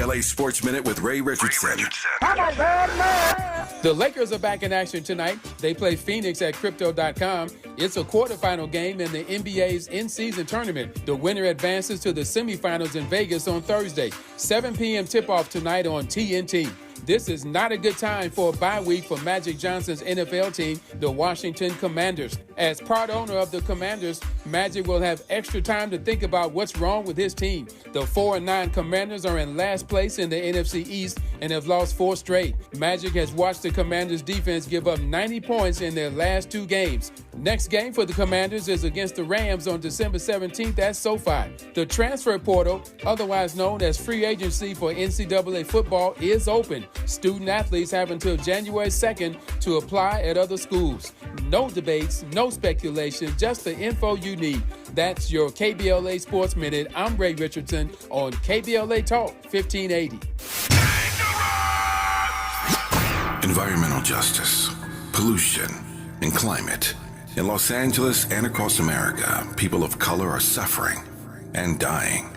KBLA Sports Minute with Ray Richardson. The Lakers are back in action tonight. They play Phoenix at Crypto.com. It's a quarterfinal game in the NBA's in-season tournament. The winner advances to the semifinals in Vegas on Thursday. 7 p.m. tip-off tonight on TNT. This is not a good time for a bye week for Magic Johnson's NFL team, the Washington Commanders. As part owner of the Commanders, Magic will have extra time to think about what's wrong with his team. The 4-9 Commanders are in last place in the NFC East and have lost 4 straight. Magic has watched the Commanders' defense give up 90 points in their last 2 games. Next game for the Commanders is against the Rams on December 17th at SoFi. The transfer portal, otherwise known as free agency for NCAA football, is open. Student athletes have until January 2nd to apply at other schools. No debates, no speculation, just the info you need. That's your KBLA Sports Minute. I'm Ray Richardson on KBLA Talk 1580. Environmental justice, pollution, and climate. In Los Angeles and across America, people of color are suffering and dying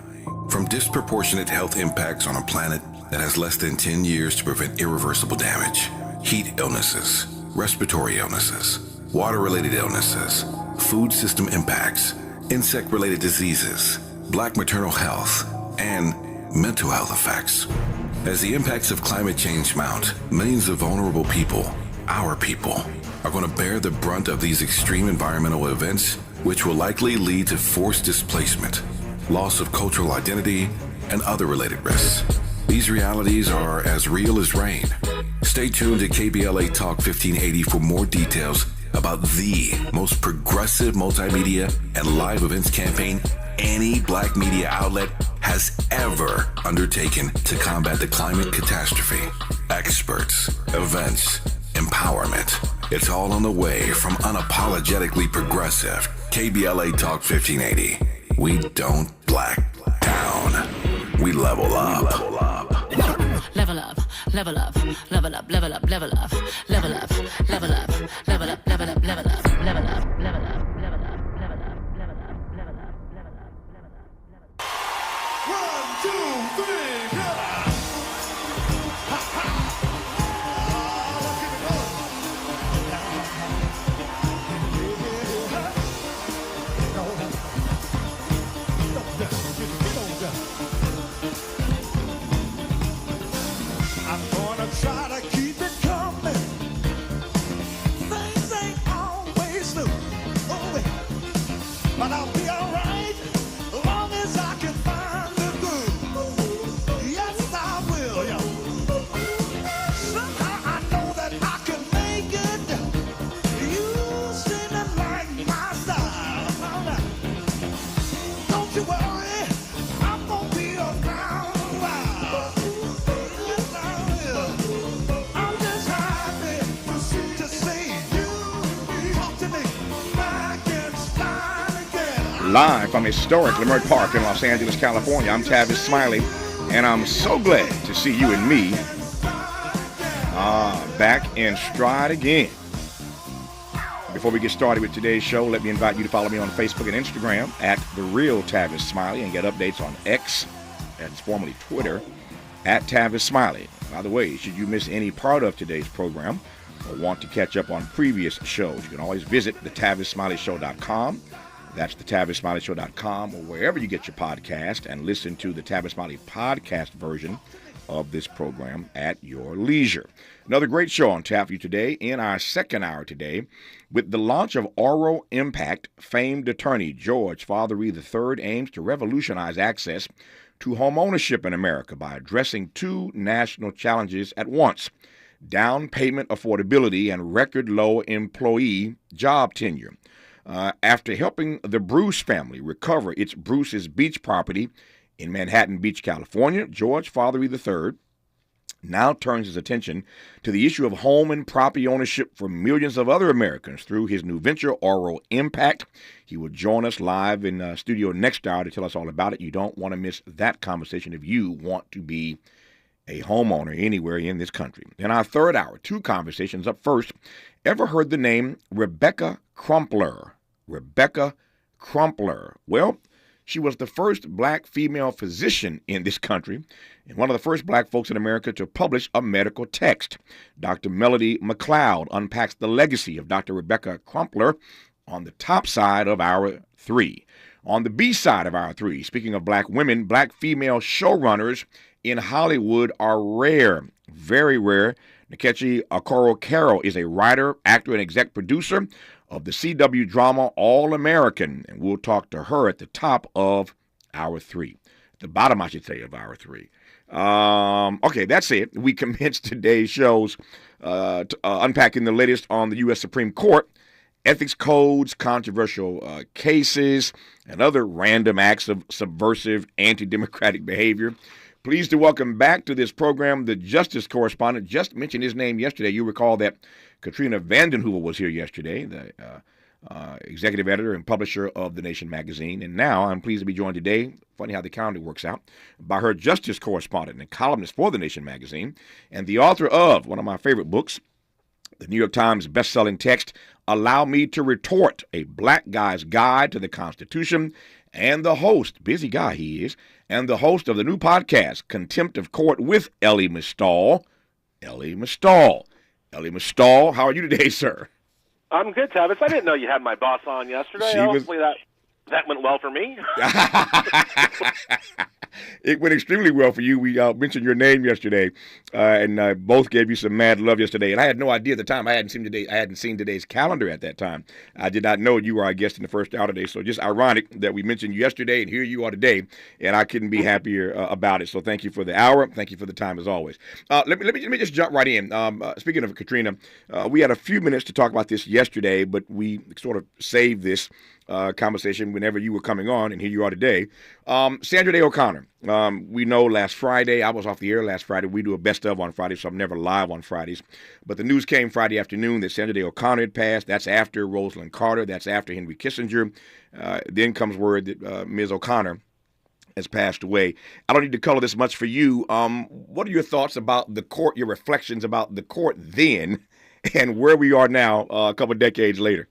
from disproportionate health impacts on a planet that has less than 10 years to prevent irreversible damage. Heat illnesses, respiratory illnesses, water-related illnesses, food system impacts, insect-related diseases, black maternal health, and mental health effects. As the impacts of climate change mount, millions of vulnerable people, our people, are going to bear the brunt of these extreme environmental events, which will likely lead to forced displacement, loss of cultural identity, and other related risks. These realities are as real as rain. Stay tuned to KBLA Talk 1580 for more details about the most progressive multimedia and live events campaign any black media outlet has ever undertaken to combat the climate catastrophe. Experts, events, empowerment. It's all on the way from unapologetically progressive KBLA Talk 1580. We don't black down. We level up. Level up, level up, level up, level up, level up, level up, level up, level up, level up, level up, level up, level up, level up, level up, level up, level up, level up. 1, 2, 3, go! Try to keep it coming. Things ain't always smooth. But I'll be alright as long as I can find the groove. Yes, I will. Somehow I know that I can make it. You seem to like my style. Don't you worry, I'm gonna be around a while. Live from historic Leimert Park in Los Angeles, California, I'm Tavis Smiley, and I'm so glad to see you and me back in stride again. Before we get started with today's show, let me invite you to follow me on Facebook and Instagram at The Real Tavis Smiley and get updates on X, that's formerly Twitter, at Tavis Smiley. By the way, should you miss any part of today's program or want to catch up on previous shows, you can always visit thetavisSmileyShow.com. That's thetavisSmileyShow.com or wherever you get your podcast, and listen to the Tavis Smiley podcast version of this program at your leisure. Another great show on tap for you today in our second hour today. With the launch of Oral Impact, famed attorney George Fathery III aims to revolutionize access to home ownership in America by addressing 2 national challenges at once: down payment affordability and record low employee job tenure. After helping the Bruce family recover its Bruce's Beach property in Manhattan Beach, California, George Fathery III now turns his attention to the issue of home and property ownership for millions of other Americans through his new venture, Oral Impact. He will join us live in studio next hour to tell us all about it. You don't want to miss that conversation if you want to be a homeowner anywhere in this country. In our third hour, 2 conversations. Up first, ever heard the name Rebecca Crumpler? Rebecca Crumpler. Well, She was the first black female physician in this country and one of the first black folks in America to publish a medical text. Dr. Melody McLeod unpacks the legacy of Dr. Rebecca Crumpler on the top side of Hour 3. On the B side of Hour 3, speaking of black women, black female showrunners in Hollywood are rare, very rare. Nkechi Okoro-Carroll is a writer, actor, and exec producer of the CW drama All American, and we'll talk to her at the top of Hour 3. At the bottom, I should say, of Hour 3. Okay, that's it. We commence today's shows unpacking the latest on the U.S. Supreme Court, ethics codes, controversial cases, and other random acts of subversive anti-democratic behavior. Pleased to welcome back to this program the Justice correspondent. Just mentioned his name yesterday. You recall that Katrina Vanden Heuvel was here yesterday, the executive editor and publisher of The Nation magazine. And now I'm pleased to be joined today, funny how the calendar works out, by her Justice correspondent and columnist for The Nation magazine and the author of one of my favorite books, the New York Times best-selling text, Allow Me to Retort, A Black Guy's Guide to the Constitution, and the host, busy guy he is, and the host of the new podcast, Contempt of Court with Elie Mystal. Elie Mystal. Elie Mystal, how are you today, sir? I'm good, Tavis. I didn't know you had my boss on yesterday. Hopefully that went well for me. It went extremely well for you. We mentioned your name yesterday, and both gave you some mad love yesterday. And I had no idea at the time. I hadn't seen today's calendar at that time. I did not know you were our guest in the first hour today. So just ironic that we mentioned you yesterday, and here you are today. And I couldn't be happier about it. So thank you for the hour. Thank you for the time as always. Let me just jump right in. Speaking of Katrina, we had a few minutes to talk about this yesterday, but we sort of saved this conversation whenever you were coming on, and here you are today. Sandra Day O'Connor. We know last Friday, I was off the air last Friday. We do a best of on Friday, so I'm never live on Fridays. But the news came Friday afternoon that Sandra Day O'Connor had passed. That's after Rosalind Carter. That's after Henry Kissinger. Then comes word that Ms. O'Connor has passed away. I don't need to color this much for you. What are your thoughts about the court, your reflections about the court then, and where we are now a couple of decades later?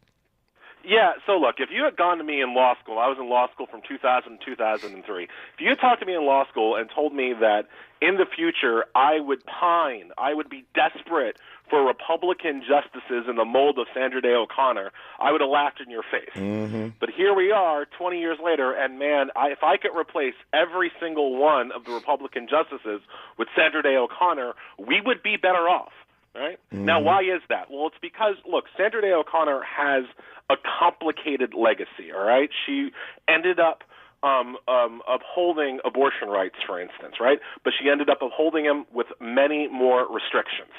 Yeah, so look, if you had gone to me in law school, I was in law school from 2000 to 2003. If you had talked to me in law school and told me that in the future I would pine, I would be desperate for Republican justices in the mold of Sandra Day O'Connor, I would have laughed in your face. Mm-hmm. But here we are 20 years later, and man, if I could replace every single one of the Republican justices with Sandra Day O'Connor, we would be better off. Right? Mm-hmm. Now, why is that? Well, it's because, look, Sandra Day O'Connor has a complicated legacy, all right? She ended up upholding abortion rights, for instance, right? But she ended up upholding them with many more restrictions.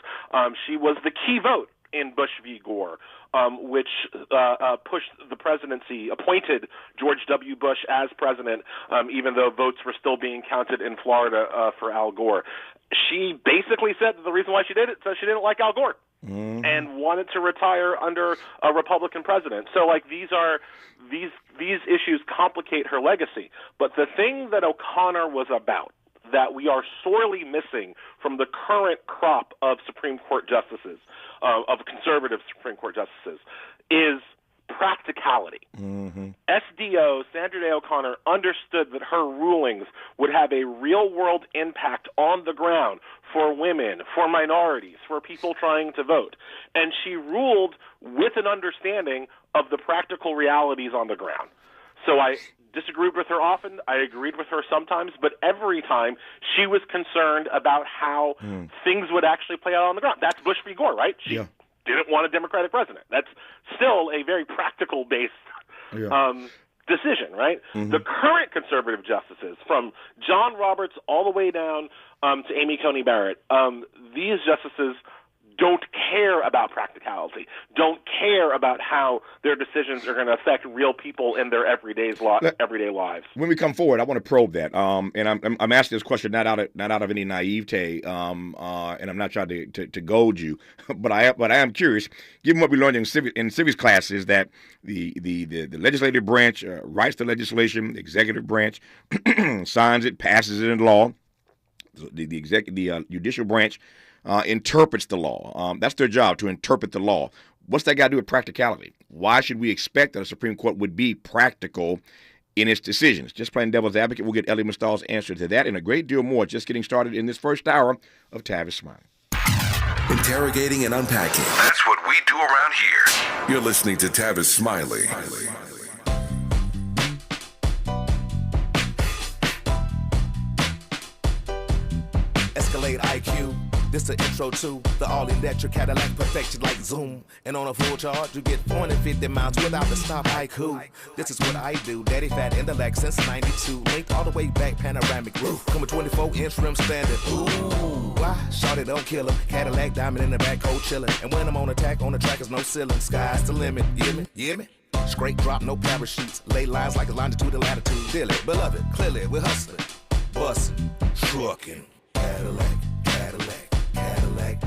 She was the key vote in Bush v. Gore, which pushed the presidency, appointed George W. Bush as president, even though votes were still being counted in Florida for Al Gore. She basically said that the reason why she did it is she didn't like Al Gore and wanted to retire under a Republican president. So, like, these issues complicate her legacy. But the thing that O'Connor was about, that we are sorely missing from the current crop of Supreme Court justices, of conservative Supreme Court justices, is practicality. Mm-hmm. SDO, Sandra Day O'Connor, understood that her rulings would have a real-world impact on the ground for women, for minorities, for people trying to vote. And she ruled with an understanding of the practical realities on the ground. So I disagreed with her often. I agreed with her sometimes. But every time, she was concerned about how things would actually play out on the ground. That's Bush v. Gore, right? She didn't want a Democratic president. That's still a very practical-based decision, right? Mm-hmm. The current conservative justices, from John Roberts all the way down to Amy Coney Barrett, these justices don't care about practicality, don't care about how their decisions are going to affect real people in their everyday lives. When we come forward, I want to probe that, and I'm asking this question not out of any naivete, and I'm not trying to goad you, but I am curious. Given what we learned in civics classes, that the legislative branch writes the legislation, the executive branch signs it, passes it into law. The judicial branch interprets the law. That's their job, to interpret the law. What's that got to do with practicality? Why should we expect that a Supreme Court would be practical in its decisions? Just playing devil's advocate. We'll get Ellie Mustall's answer to that and a great deal more just getting started in this first hour of Tavis Smiley. Interrogating and unpacking. That's what we do around here. You're listening to Tavis Smiley. Escalade IQ. This the intro to the all-electric Cadillac perfected like Zoom. And on a full charge, you get 450 miles without the stop. Haiku. This is what I do. Daddy fat intellect since 92. Linked all the way back, panoramic roof. Come with 24-inch rim standard. Ooh, why? Shawty don't kill him. Cadillac diamond in the back, cold chillin'. And when I'm on attack, on the track is no ceiling. Sky's the limit. You hear me? You hear me? Straight drop, no parachutes. Lay lines like a longitude and latitude. Dilly, beloved, clearly we're hustling. Bustin', truckin'. Cadillac, Cadillac, Cadillac.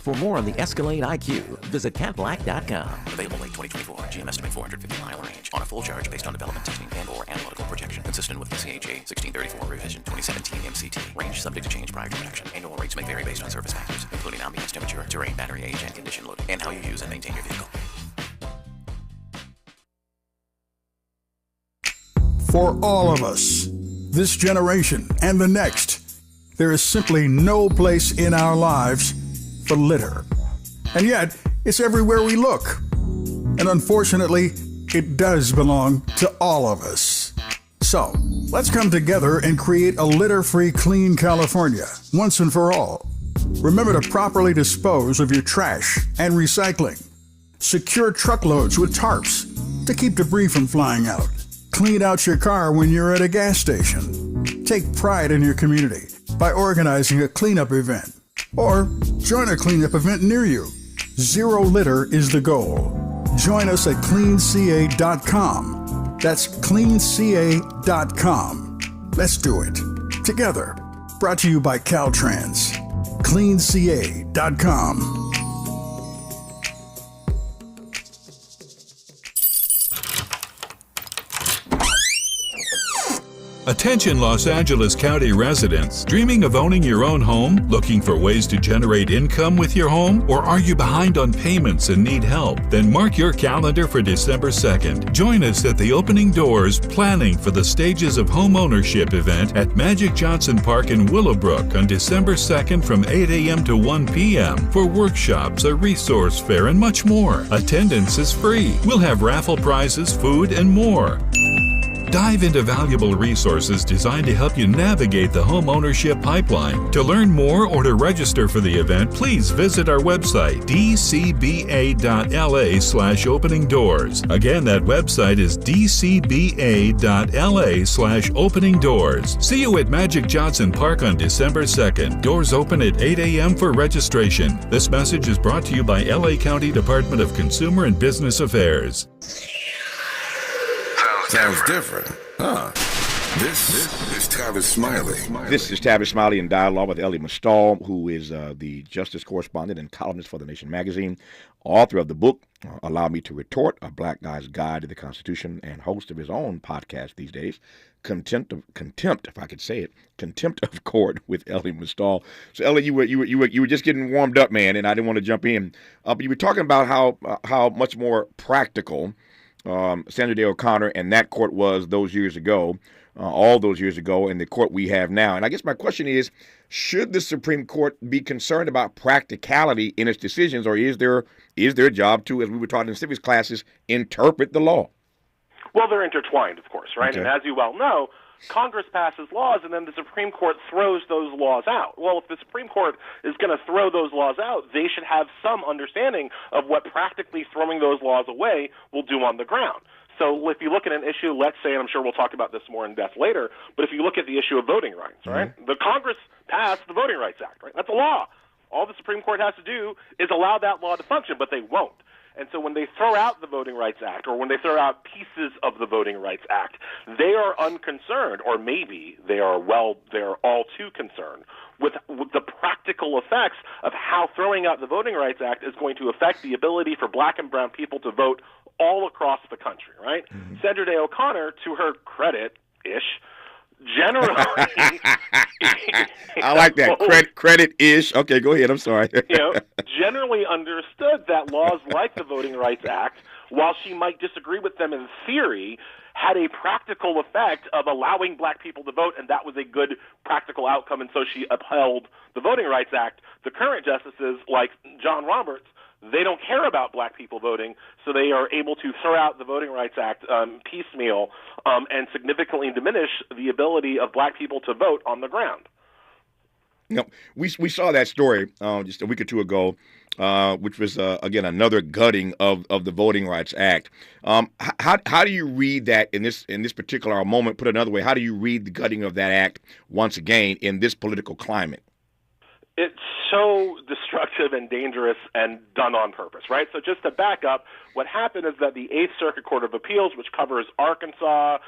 For more on the Escalade IQ, visit Cadillac.com. Available late 2024. GM estimate 450-mile range on a full charge based on development testing and/or analytical projection consistent with the CHA 1634 revision 2017 MCT. Range subject to change prior to production. Annual rates may vary based on service factors, including ambience temperature, terrain, battery age, and condition loading, and how you use and maintain your vehicle. For all of us, this generation and the next, there is simply no place in our lives for litter. And yet, it's everywhere we look. And unfortunately, it does belong to all of us. So, let's come together and create a litter-free, clean California, once and for all. Remember to properly dispose of your trash and recycling. Secure truckloads with tarps to keep debris from flying out. Clean out your car when you're at a gas station. Take pride in your community by organizing a cleanup event. Or join a cleanup event near you. Zero litter is the goal. Join us at cleanca.com. That's cleanca.com. Let's do it together. Brought to you by Caltrans. cleanca.com. Attention Los Angeles County residents. Dreaming of owning your own home? Looking for ways to generate income with your home? Or are you behind on payments and need help? Then mark your calendar for December 2nd. Join us at the Opening Doors Planning for the Stages of Home Ownership event at Magic Johnson Park in Willowbrook on December 2nd from 8 a.m. to 1 p.m. for workshops, a resource fair, and much more. Attendance is free. We'll have raffle prizes, food, and more. Dive into valuable resources designed to help you navigate the home ownership pipeline. To learn more or to register for the event, please visit our website, dcba.la/openingdoors. Again, that website is dcba.la/openingdoors. See you at Magic Johnson Park on December 2nd. Doors open at 8 a.m. for registration. This message is brought to you by LA County Department of Consumer and Business Affairs. Sounds different, huh? This is Tavis Smiley. This is Tavis Smiley in dialogue with Ellie Mustall, who is the justice correspondent and columnist for The Nation magazine, author of the book, Allow Me to Retort, A Black Guy's Guide to the Constitution, and host of his own podcast these days, Contempt, if I could say it, Contempt of Court with Ellie Mustall. So, Ellie, you were just getting warmed up, man, and I didn't want to jump in. But you were talking about how much more practical Sandra Day O'Connor and that court was those years ago, all those years ago, and the court we have now. And I guess my question is, should the Supreme Court be concerned about practicality in its decisions, or is their job to, as we were taught in civics classes, interpret the law? Well, they're intertwined, of course, right? Okay. And as you well know, Congress passes laws, and then the Supreme Court throws those laws out. Well, if the Supreme Court is going to throw those laws out, they should have some understanding of what practically throwing those laws away will do on the ground. So if you look at an issue, let's say, and I'm sure we'll talk about this more in depth later, but if you look at the issue of voting rights, right? The Congress passed the Voting Rights Act, right? That's a law. All the Supreme Court has to do is allow that law to function, but they won't. And so when they throw out the Voting Rights Act, or when they throw out pieces of the Voting Rights Act, they are unconcerned, or maybe they're all too concerned with the practical effects of how throwing out the Voting Rights Act is going to affect the ability for black and brown people to vote all across the country, right? Mm-hmm. Sandra Day O'Connor, to her credit-ish, generally... I like that. Credit-ish. Okay, go ahead. I'm sorry. Generally understood that laws like the Voting Rights Act, while she might disagree with them in theory, had a practical effect of allowing black people to vote, and that was a good practical outcome, and so she upheld the Voting Rights Act. The current justices, like John Roberts, they don't care about black people voting, so they are able to throw out the Voting Rights Act piecemeal and significantly diminish the ability of black people to vote on the ground. You know, we saw that story just a week or two ago, which was again another gutting of the Voting Rights Act. How do you read that in this particular moment? Put another way, how do you read the gutting of that act once again in this political climate? It's so destructive and dangerous and done on purpose, right? So just to back up, what happened is that the Eighth Circuit Court of Appeals, which covers Arkansas,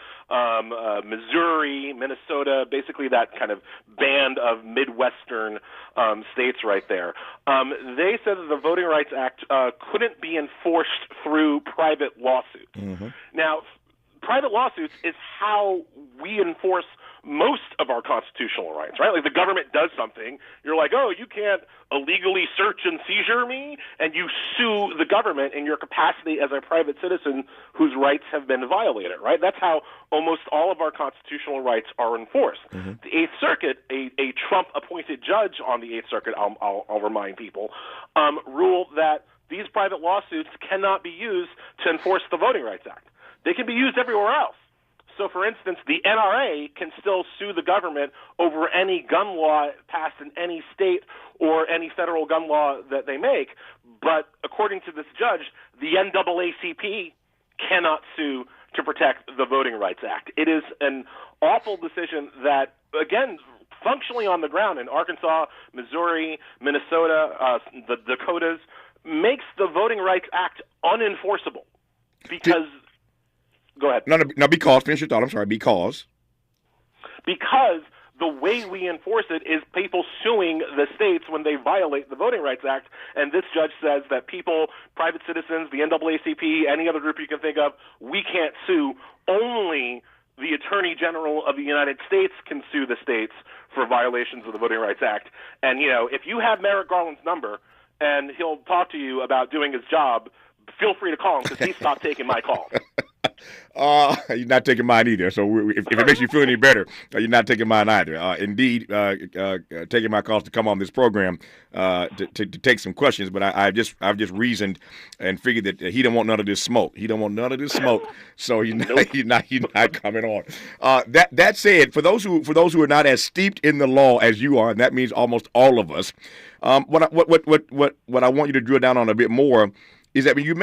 Missouri, Minnesota, basically that kind of band of Midwestern states right there, they said that the Voting Rights Act couldn't be enforced through private lawsuits. Mm-hmm. Now, private lawsuits is how we enforce most of our constitutional rights, right? Like the government does something, you're like, oh, you can't illegally search and seizure me, and you sue the government in your capacity as a private citizen whose rights have been violated, right? That's how almost all of our constitutional rights are enforced. Mm-hmm. The Eighth Circuit, a Trump-appointed judge on the Eighth Circuit, I'll remind people, ruled that these private lawsuits cannot be used to enforce the Voting Rights Act. They can be used everywhere else. So, for instance, the NRA can still sue the government over any gun law passed in any state or any federal gun law that they make. But according to this judge, the NAACP cannot sue to protect the Voting Rights Act. It is an awful decision that, again, functionally on the ground in Arkansas, Missouri, Minnesota, the Dakotas, makes the Voting Rights Act unenforceable because... Go ahead. No, because, finish your thought. I'm sorry, because the way we enforce it is people suing the states when they violate the Voting Rights Act, and this judge says that people, private citizens, the NAACP, any other group you can think of, we can't sue. Only the Attorney General of the United States can sue the states for violations of the Voting Rights Act. And, you know, if you have Merrick Garland's number and he'll talk to you about doing his job, feel free to call him because he stopped taking my calls. You're not taking mine either. So if it makes you feel any better, you're not taking mine either. Indeed, taking my calls to come on this program to take some questions. But I've just reasoned and figured that he don't want none of this smoke. He don't want none of this smoke. So he's not coming on. That said, for those who are not as steeped in the law as you are, and that means almost all of us, what I want you to drill down on a bit more is that when you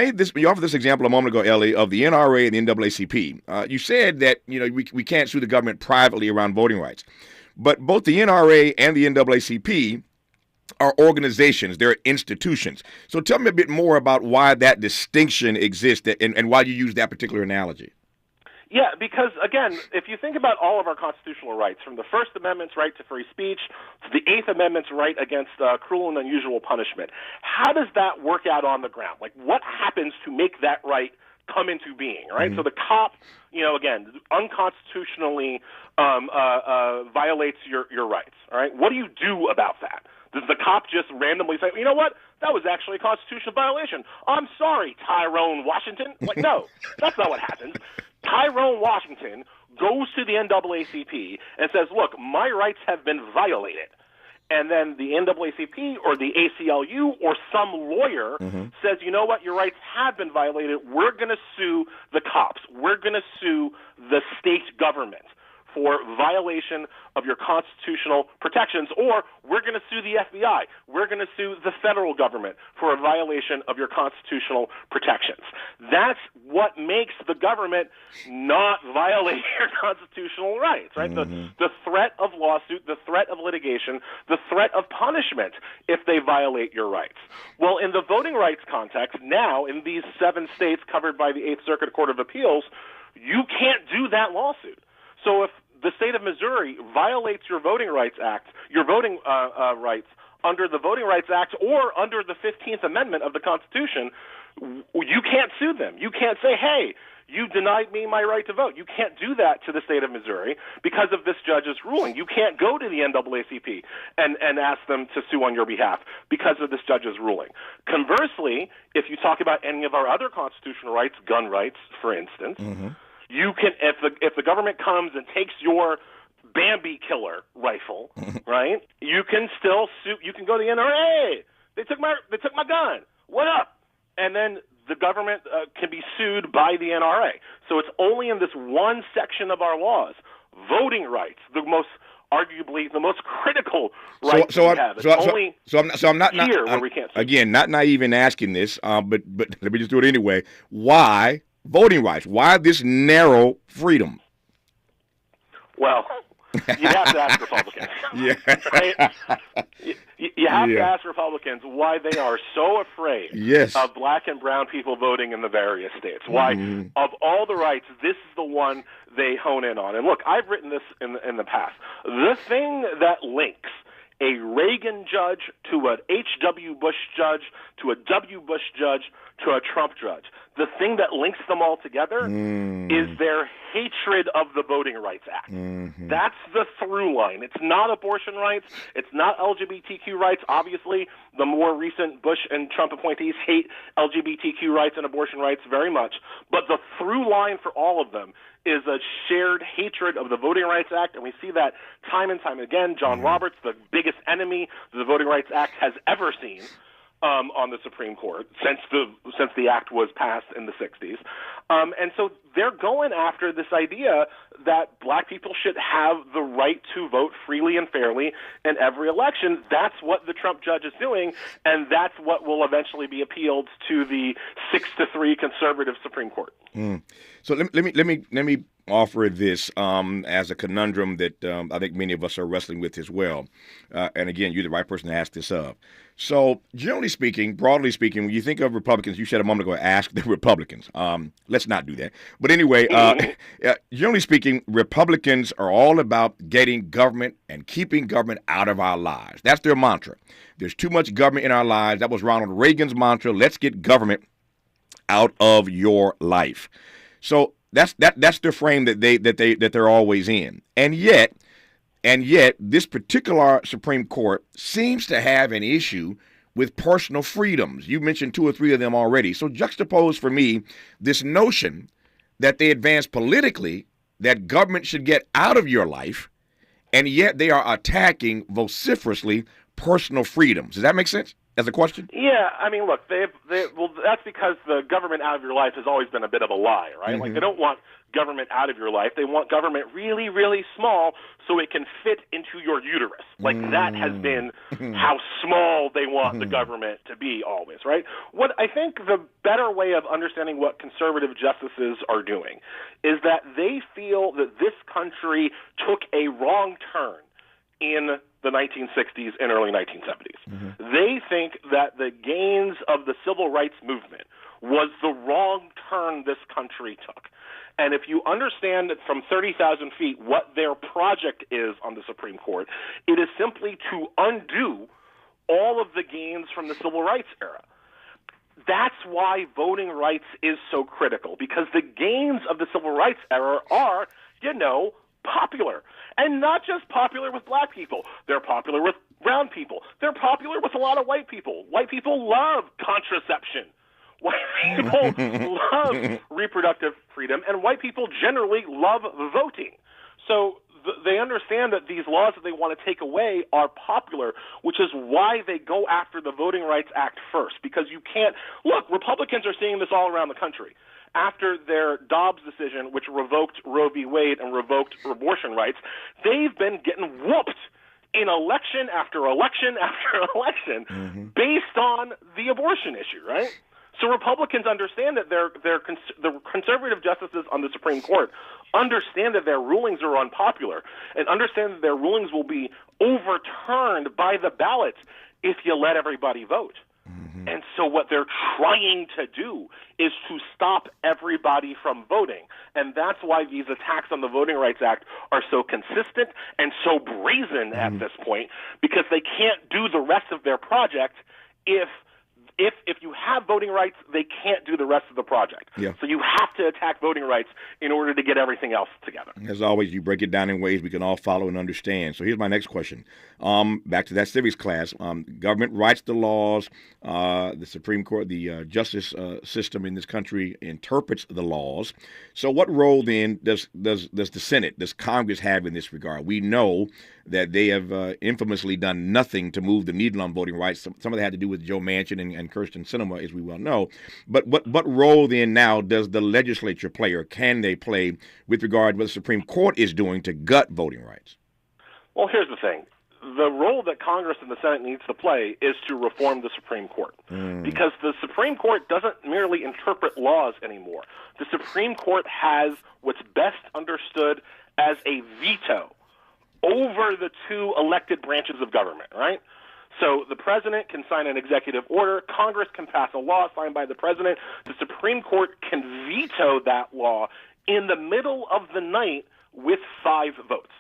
offered this example a moment ago, Ellie, of the NRA and the NAACP. You said that we can't sue the government privately around voting rights, but both the NRA and the NAACP are organizations, they're institutions. So tell me a bit more about why that distinction exists and why you use that particular analogy. Yeah, because, again, if you think about all of our constitutional rights, from the First Amendment's right to free speech to the Eighth Amendment's right against cruel and unusual punishment, how does that work out on the ground? Like, what happens to make that right come into being, right? Mm-hmm. So the cop, again, unconstitutionally violates your rights, all right? What do you do about that? Does the cop just randomly say, you know what, that was actually a constitutional violation. I'm sorry, Tyrone Washington. Like, no, that's not what happens. Tyrone Washington goes to the NAACP and says, look, my rights have been violated. And then the NAACP or the ACLU or some lawyer says, you know what, your rights have been violated. We're going to sue the cops. We're going to sue the state government for violation of your constitutional protections, or we're going to sue the FBI. We're going to sue the federal government for a violation of your constitutional protections. That's what makes the government not violate your constitutional rights, right? The threat of lawsuit, the threat of litigation, the threat of punishment if they violate your rights. Well, in the voting rights context, now in these 7 states covered by the Eighth Circuit Court of Appeals, you can't do that lawsuit. So if the state of Missouri violates your Voting Rights Act, your voting rights under the Voting Rights Act or under the 15th Amendment of the Constitution, you can't sue them. You can't say, hey, you denied me my right to vote. You can't do that to the state of Missouri because of this judge's ruling. You can't go to the NAACP and ask them to sue on your behalf because of this judge's ruling. Conversely, if you talk about any of our other constitutional rights, gun rights, for instance, You can, if the government comes and takes your Bambi killer rifle, right? You can still sue. You can go to the NRA. They took my gun. What up? And then the government can be sued by the NRA. So it's only in this one section of our laws, voting rights, arguably the most critical right we have. I'm not here where we can't sue. Again, not naive in asking this, but let me just do it anyway. Why voting rights? Why this narrow freedom? Well, you have to ask Republicans. Yeah. Right? You have to ask Republicans why they are so afraid of black and brown people voting in the various states. Why, of all the rights, this is the one they hone in on. And look, I've written this in the past. The thing that links a Reagan judge to an H.W. Bush judge to a W. Bush judge to a Trump judge, the thing that links them all together is their hatred of the Voting Rights Act. That's the through line. It's not abortion rights. It's not LGBTQ rights. Obviously, the more recent Bush and Trump appointees hate LGBTQ rights and abortion rights very much. But the through line for all of them is a shared hatred of the Voting Rights Act, and we see that time and time again. John Roberts, the biggest enemy the Voting Rights Act has ever seen on the Supreme Court since the act was passed in the 60s. And so they're going after this idea that black people should have the right to vote freely and fairly in every election. That's what the Trump judge is doing, and that's what will eventually be appealed to the 6-3 conservative Supreme Court. So let me offer this as a conundrum that I think many of us are wrestling with as well. And again, you're the right person to ask this of. So generally speaking, broadly speaking, when you think of Republicans, you said a moment ago, ask the Republicans. Let's not do that. But anyway, generally speaking, Republicans are all about getting government and keeping government out of our lives. That's their mantra. There's too much government in our lives. That was Ronald Reagan's mantra. Let's get government out of your life. So that's the frame that they're always in. And yet this particular Supreme Court seems to have an issue with personal freedoms. You mentioned 2 or 3 of them already. So juxtapose for me this notion that they advance politically that government should get out of your life, and yet they are attacking vociferously personal freedoms. Does that make sense as a question? Yeah, I mean, look, well, that's because the government out of your life has always been a bit of a lie, right? Like, they don't want government out of your life. They want government really, really small so it can fit into your uterus. Like, that has been how small they want the government to be always, right? What I think the better way of understanding what conservative justices are doing is that they feel that this country took a wrong turn in the 1960s and early 1970s. They think that the gains of the civil rights movement was the wrong turn this country took. And if you understand that from 30,000 feet what their project is on the Supreme Court, it is simply to undo all of the gains from the civil rights era. That's why voting rights is so critical, because the gains of the civil rights era are, popular. And not just popular with black people. They're popular with brown people. They're popular with a lot of white people. White people love contraception. White people love reproductive freedom, and white people generally love voting. So they understand that these laws that they want to take away are popular, which is why they go after the Voting Rights Act first, because you can't – look, Republicans are seeing this all around the country. After their Dobbs decision, which revoked Roe v. Wade and revoked abortion rights, they've been getting whooped in election after election after election based on the abortion issue, right? So Republicans understand that the conservative justices on the Supreme Court understand that their rulings are unpopular and understand that their rulings will be overturned by the ballot if you let everybody vote. And so what they're trying to do is to stop everybody from voting. And that's why these attacks on the Voting Rights Act are so consistent and so brazen at this point, because they can't do the rest of their project if if you have voting rights, they can't do the rest of the project. Yeah. So you have to attack voting rights in order to get everything else together. As always, you break it down in ways we can all follow and understand. So here's my next question. Back to that civics class. Government writes the laws. The Supreme Court, the justice system in this country interprets the laws. So what role then does the Senate, does Congress have in this regard? We know that they have infamously done nothing to move the needle on voting rights. Some of that had to do with Joe Manchin and Kirsten Sinema, as we well know. But what role then now does the legislature play, or can they play, with regard to what the Supreme Court is doing to gut voting rights? Well, here's the thing. The role that Congress and the Senate needs to play is to reform the Supreme Court. Because the Supreme Court doesn't merely interpret laws anymore. The Supreme Court has what's best understood as a veto over the two elected branches of government, right? So the president can sign an executive order. Congress can pass a law signed by the president. The Supreme Court can veto that law in the middle of the night with 5 votes.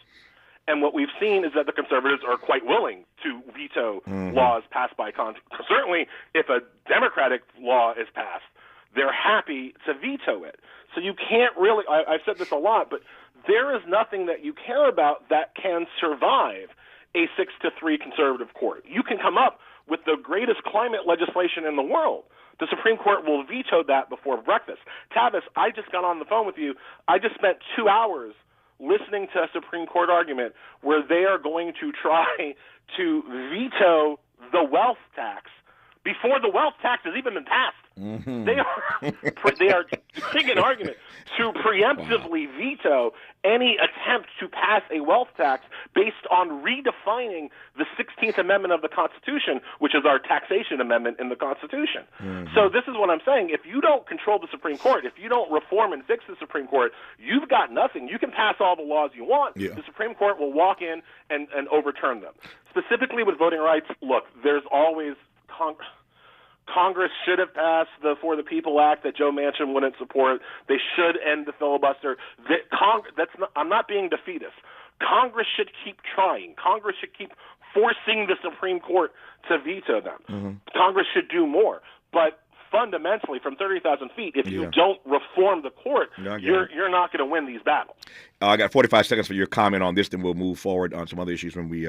And what we've seen is that the conservatives are quite willing to veto laws passed by Congress. Certainly, if a Democratic law is passed, they're happy to veto it. So you can't really, I've said this a lot, but there is nothing that you care about that can survive a 6-3 conservative court. You can come up with the greatest climate legislation in the world. The Supreme Court will veto that before breakfast. Tavis, I just got on the phone with you. I just spent 2 hours listening to a Supreme Court argument where they are going to try to veto the wealth tax before the wealth tax has even been passed. They are doing an argument to preemptively veto any attempt to pass a wealth tax based on redefining the 16th Amendment of the Constitution, which is our taxation amendment in the Constitution. So this is what I'm saying. If you don't control the Supreme Court, if you don't reform and fix the Supreme Court, you've got nothing. You can pass all the laws you want. The Supreme Court will walk in and overturn them. Specifically with voting rights, look, there's always Congress should have passed the For the People Act that Joe Manchin wouldn't support. They should end the filibuster. I'm not being defeatist. Congress should keep trying. Congress should keep forcing the Supreme Court to veto them. Congress should do more. But fundamentally, from 30,000 feet, if you don't reform the court, you're not going to win these battles. I got 45 seconds for your comment on this, then we'll move forward on some other issues when we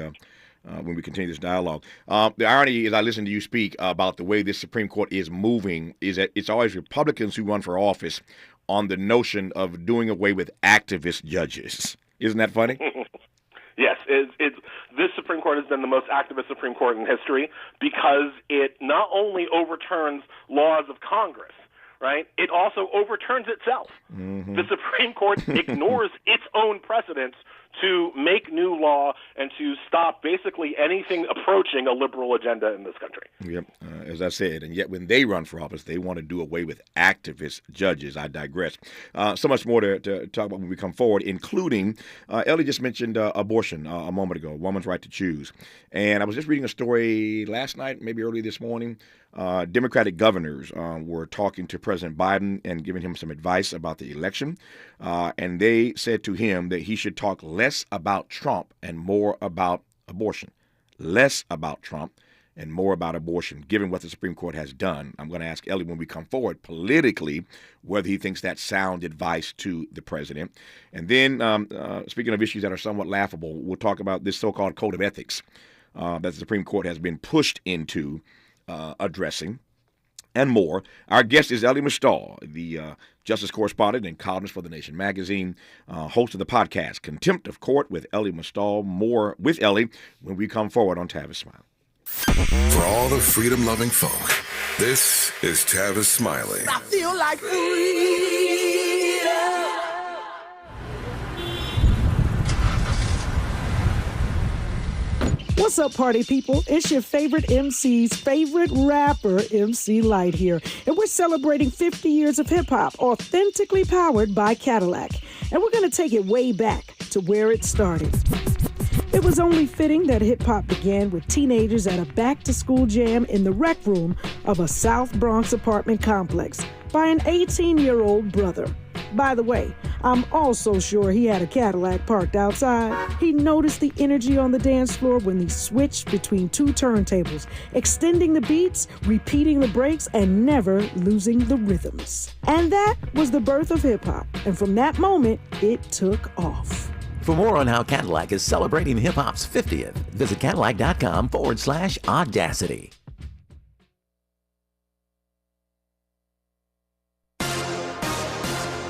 continue this dialogue. The irony, as I listen to you speak about the way this Supreme Court is moving, is that it's always Republicans who run for office on the notion of doing away with activist judges. Isn't that funny? Yes, this Supreme Court has been the most activist Supreme Court in history because it not only overturns laws of Congress, right? It also overturns itself. The Supreme Court ignores its own precedents to make new law and to stop basically anything approaching a liberal agenda in this country. Yep, as I said, and yet when they run for office, they want to do away with activist judges. I digress. So much more to talk about when we come forward, including, Ellie just mentioned abortion a moment ago, a woman's right to choose. And I was just reading a story last night, maybe early this morning. Democratic governors were talking to President Biden and giving him some advice about the election. And they said to him that he should talk less about Trump and more about abortion. Less about Trump and more about abortion, given what the Supreme Court has done. I'm going to ask Ellie when we come forward politically whether he thinks that's sound advice to the president. And then, speaking of issues that are somewhat laughable, we'll talk about this so-called code of ethics that the Supreme Court has been pushed into addressing, and more. Our guest is Elie Mystal, the justice correspondent and columnist for The Nation magazine, host of the podcast Contempt of Court with Elie Mystal. More with Ellie when we come forward on Tavis Smiley. For all the freedom-loving folk, this is Tavis Smiley. I feel like freedom. What's up, party people? It's your favorite MC's favorite rapper, MC Light here. And we're celebrating 50 years of hip-hop, authentically powered by Cadillac. And we're going to take it way back to where it started. It was only fitting that hip-hop began with teenagers at a back-to-school jam in the rec room of a South Bronx apartment complex by an 18-year-old brother. By the way, I'm also sure he had a Cadillac parked outside. He noticed the energy on the dance floor when he switched between two turntables, extending the beats, repeating the breaks, and never losing the rhythms. And that was the birth of hip-hop. And from that moment, it took off. For more on how Cadillac is celebrating hip-hop's 50th, visit Cadillac.com/audacity.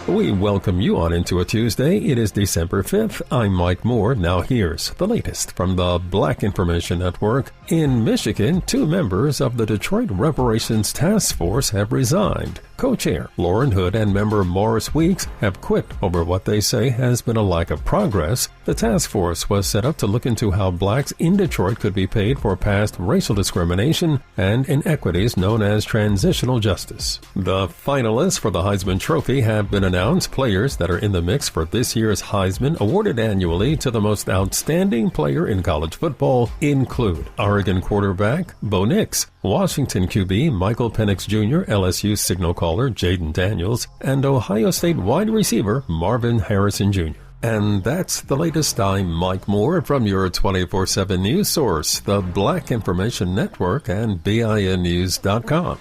We welcome you on into a Tuesday. It is December 5th. I'm Mike Moore. Now here's the latest from the Black Information Network. In Michigan, 2 members of the Detroit Reparations Task Force have resigned. Co-chair Lauren Hood and member Morris Weeks have quit over what they say has been a lack of progress. The task force was set up to look into how blacks in Detroit could be paid for past racial discrimination and inequities known as transitional justice. The finalists for the Heisman Trophy have been announced. Players that are in the mix for this year's Heisman, awarded annually to the most outstanding player in college football, include Oregon quarterback Bo Nix, Washington QB Michael Penix Jr., LSU signal caller Jaden Daniels, and Ohio State wide receiver Marvin Harrison Jr. And that's the latest. I'm Mike Moore from your 24/7 news source, the Black Information Network and BINnews.com.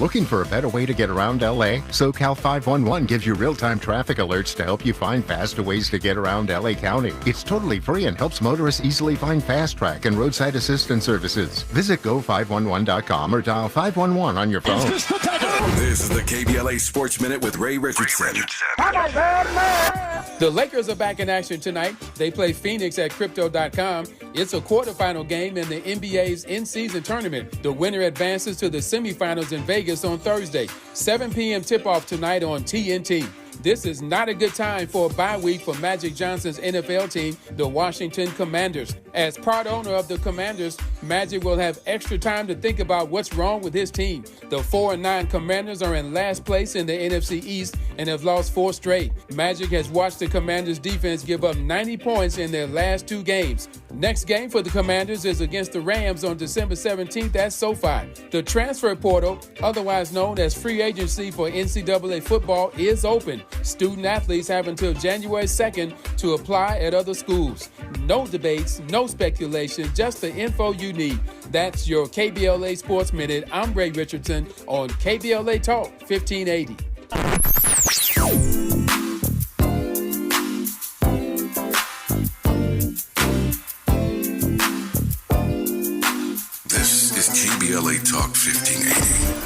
Looking for a better way to get around LA? SoCal 511 gives you real-time traffic alerts to help you find faster ways to get around LA County. It's totally free and helps motorists easily find Fast Track and roadside assistance services. Visit go511.com or dial 511 on your phone. This is the KBLA Sports Minute with Ray Richardson. The Lakers are back in action tonight. They play Phoenix at Crypto.com. It's a quarterfinal game in the NBA's in-season tournament. The winner advances to the semifinals in Vegas on Thursday. 7 p.m. tip-off tonight on TNT. This is not a good time for a bye week for Magic Johnson's NFL team, the Washington Commanders. As part owner of the Commanders, Magic will have extra time to think about what's wrong with his team. The 4-9 Commanders are in last place in the NFC East and have lost 4 straight. Magic has watched the Commanders' defense give up 90 points in their last 2 games. Next game for the Commanders is against the Rams on December 17th at SoFi. The transfer portal, otherwise known as free agency for NCAA football, is open. Student athletes have until January 2nd to apply at other schools. No debates, no speculation, just the info you need. That's your KBLA Sports Minute. I'm Ray Richardson on KBLA Talk 1580. This is KBLA Talk 1580.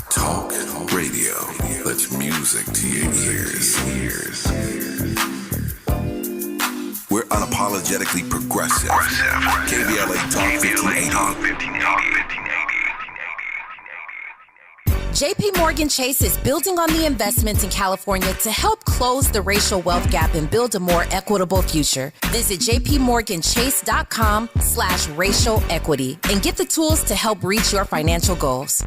Talk radio. That's music to your ears. We're unapologetically progressive. KBLA Talk 1580. JP Morgan Chase is building on the investments in California to help close the racial wealth gap and build a more equitable future. Visit jpmorganchase.com/racial equity and get the tools to help reach your financial goals.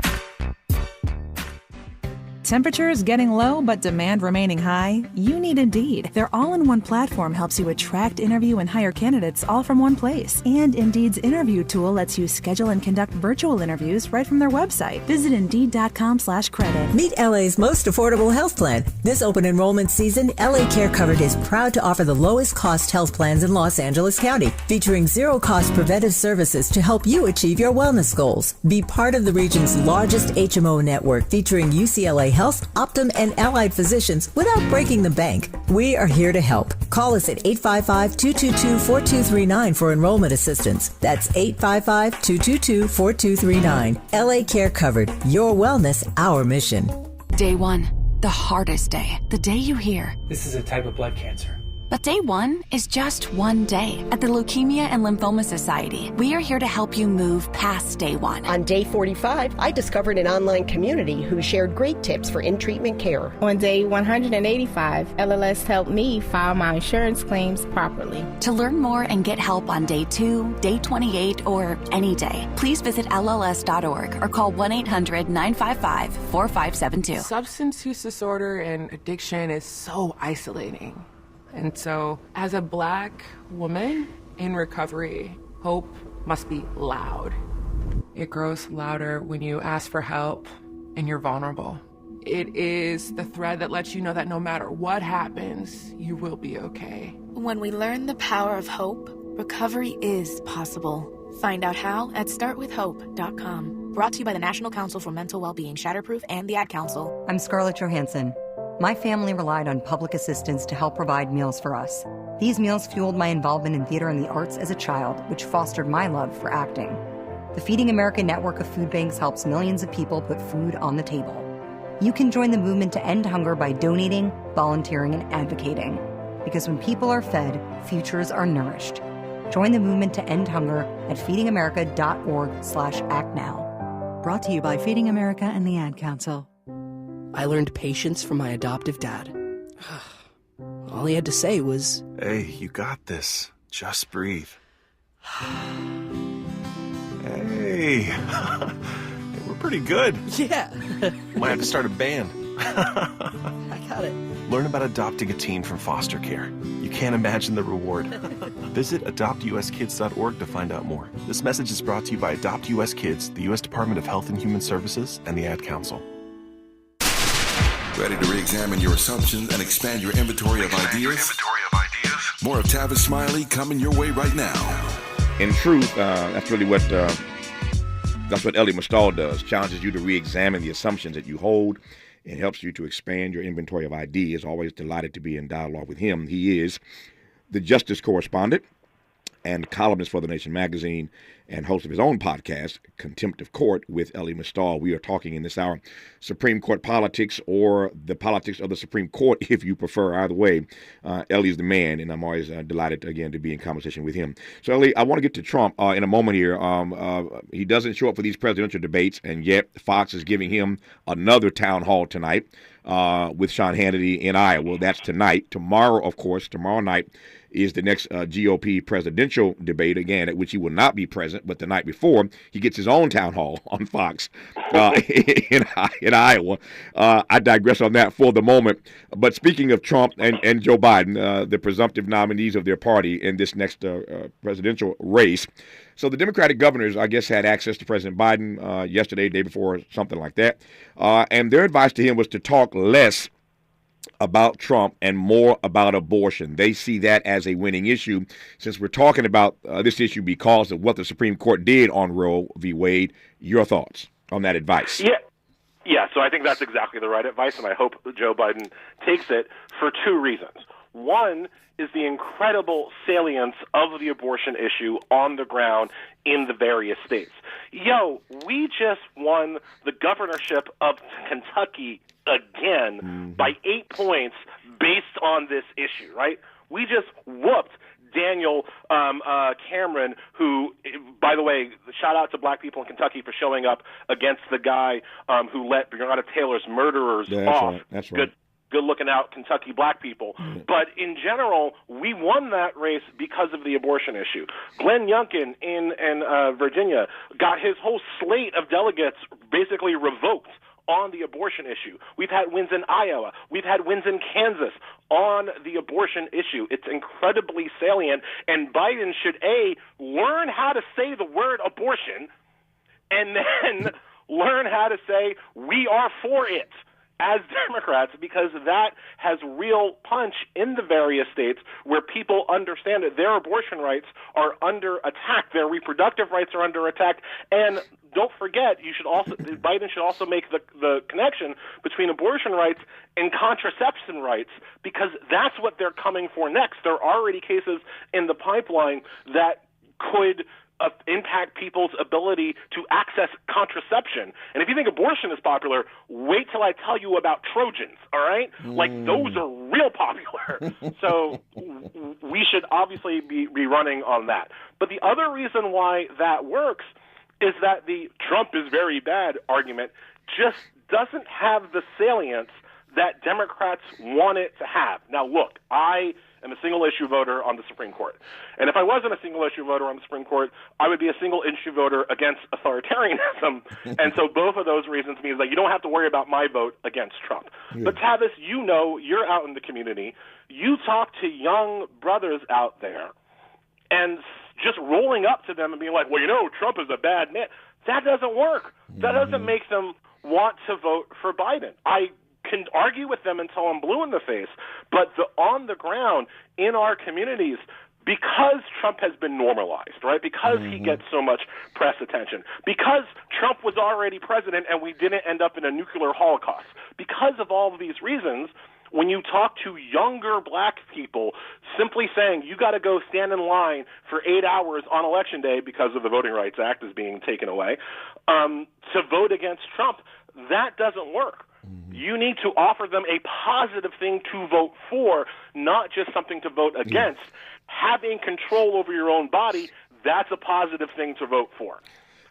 Temperatures getting low, but demand remaining high? You need Indeed. Their all-in-one platform helps you attract, interview, and hire candidates all from one place. And Indeed's interview tool lets you schedule and conduct virtual interviews right from their website. Visit Indeed.com/credit. Meet LA's most affordable health plan. This open enrollment season, LA Care Covered is proud to offer the lowest cost health plans in Los Angeles County, featuring zero-cost preventive services to help you achieve your wellness goals. Be part of the region's largest HMO network, featuring UCLA Health, Optum, and allied physicians without breaking the bank. We are here to help. Call us at 855-222-4239 for enrollment assistance. That's 855-222-4239. LA Care Covered. Your wellness, our mission. Day 1, the hardest day. The day you hear, this is a type of blood cancer. But day 1 is just one day. At the Leukemia and Lymphoma Society, we are here to help you move past day 1. On day 45, I discovered an online community who shared great tips for in-treatment care. On day 185, LLS helped me file my insurance claims properly. To learn more and get help on day 2, day 28, or any day, please visit LLS.org or call 1-800-955-4572. Substance use disorder and addiction is so isolating. And so, as a Black woman in recovery, hope must be loud. It grows louder when you ask for help and you're vulnerable. It is the thread that lets you know that no matter what happens, you will be okay. When we learn the power of hope, recovery is possible. Find out how at startwithhope.com. Brought to you by the National Council for Mental Wellbeing, Shatterproof, and the Ad Council. I'm Scarlett Johansson. My family relied on public assistance to help provide meals for us. These meals fueled my involvement in theater and the arts as a child, which fostered my love for acting. The Feeding America network of food banks helps millions of people put food on the table. You can join the movement to end hunger by donating, volunteering, and advocating. Because when people are fed, futures are nourished. Join the movement to end hunger at feedingamerica.org/actnow. Brought to you by Feeding America and the Ad Council. I learned patience from my adoptive dad. All he had to say was, "Hey, you got this. Just breathe." Hey, we're pretty good. Yeah. Might have to start a band. I got it. Learn about adopting a teen from foster care. You can't imagine the reward. Visit adoptuskids.org to find out more. This message is brought to you by Adopt US Kids, the U.S. Department of Health and Human Services, and the Ad Council. Ready to re-examine your assumptions and expand your inventory of ideas? More of Tavis Smiley coming your way right now. In truth, that's really what Ellie Mustal does. Challenges you to re-examine the assumptions that you hold. It helps you to expand your inventory of ideas. Always delighted to be in dialogue with him. He is the justice correspondent and columnist for The Nation magazine and host of his own podcast, Contempt of Court with Ellie Mustal. We are talking in this hour Supreme Court politics, or the politics of the Supreme Court, if you prefer. Either way, Ellie is the man, and I'm always delighted, again, to be in conversation with him. So, Ellie, I want to get to Trump in a moment here. He doesn't show up for these presidential debates, and yet Fox is giving him another town hall tonight with Sean Hannity in Iowa. That's tonight. Tomorrow, of course, tomorrow night is the next GOP presidential debate, again, at which he will not be present, but the night before, he gets his own town hall on Fox in Iowa. I digress on that for the moment. But speaking of Trump and Joe Biden, the presumptive nominees of their party in this next presidential race, so the Democratic governors, I guess, had access to President Biden yesterday, day before, something like that. And their advice to him was to talk less about Trump and more about abortion. They see that as a winning issue. Since we're talking about this issue because of what the Supreme Court did on Roe v. Wade, your thoughts on that advice? Yeah, so I think that's exactly the right advice, and I hope Joe Biden takes it for two reasons. One is the incredible salience of the abortion issue on the ground in the various states. We just won the governorship of Kentucky again by 8 points based on this issue, right? We just whooped Daniel Cameron, who, by the way, shout out to black people in Kentucky for showing up against the guy who let Breonna Taylor's murderers off. That's right. Good looking out Kentucky black people. But in general, we won that race because of the abortion issue. Glenn Youngkin in Virginia got his whole slate of delegates basically revoked on the abortion issue. We've had wins in Iowa. We've had wins in Kansas on the abortion issue. It's incredibly salient, and Biden should, A, learn how to say the word abortion, and then learn how to say we are for it as Democrats, because that has real punch in the various states where people understand that their abortion rights are under attack, their reproductive rights are under attack, and don't forget, Biden should also make the connection between abortion rights and contraception rights, because that's what they're coming for next. There are already cases in the pipeline that could impact people's ability to access contraception. And if you think abortion is popular, wait till I tell you about Trojans, all right? Like, those are real popular. So we should obviously be running on that. But the other reason why that works is that the Trump is very bad argument just doesn't have the salience that Democrats want it to have. Now, look, I am a single-issue voter on the Supreme Court. And if I wasn't a single-issue voter on the Supreme Court, I would be a single-issue voter against authoritarianism. And so both of those reasons means that you don't have to worry about my vote against Trump. Yeah. But, Tavis, you're out in the community. You talk to young brothers out there, and just rolling up to them and being like, well, Trump is a bad man, that doesn't work. That doesn't make them want to vote for Biden. I can argue with them until I'm blue in the face, but on the ground in our communities, because Trump has been normalized, right? Because he gets so much press attention, because Trump was already president and we didn't end up in a nuclear holocaust, because of all of these reasons, when you talk to younger black people simply saying you got to go stand in line for 8 hours on Election Day because of the Voting Rights Act is being taken away, to vote against Trump, that doesn't work. You need to offer them a positive thing to vote for, not just something to vote against. Having control over your own body, that's a positive thing to vote for.